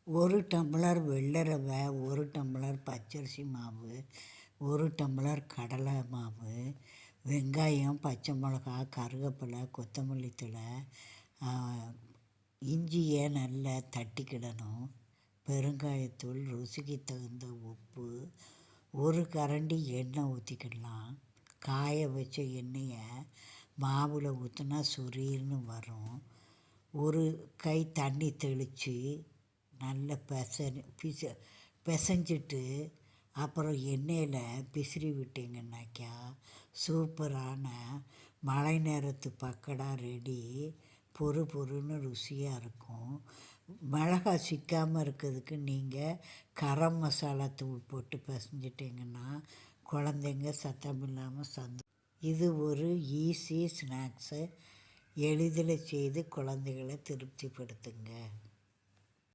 ஒரு டம்ளர் வெள்ளை ரவை, ஒரு டம்ளர் பச்சரிசி மாவு, ஒரு டம்ளர் கடலை மாவு, வெங்காயம், பச்சை மிளகா, கருவேப்பிலை, கொத்தமல்லி தழை, இஞ்சியை நல்லா தட்டிக்கிடணும். பெருங்காயத்தூள், ருசிக்கு தகுந்த உப்பு, ஒரு கரண்டி எண்ணெய் ஊற்றிக்கிடலாம். காய வச்ச எண்ணெயை மாவில் ஊற்றினா சொரீர்னு வரும். ஒரு கை தண்ணி தெளித்து நல்லா பிசைஞ்சிட்டு அப்புறம் எண்ணெயில் பிசிறி விட்டிங்கன்னாக்கா சூப்பரான மழை நேரத்து பக்கடா ரெடி. பொறு பொறுன்னு ருசியாக இருக்கும். மிளகாய் சிக்காமல் இருக்கிறதுக்கு நீங்கள் கரம் மசாலா தூள் போட்டு பிசைஞ்சிட்டிங்கன்னா குழந்தைங்க சத்தம் இல்லாமல் இது ஒரு ஈஸி ஸ்நாக்ஸு. எளிதில் செய்து குழந்தைகளை திருப்திப்படுத்துங்க.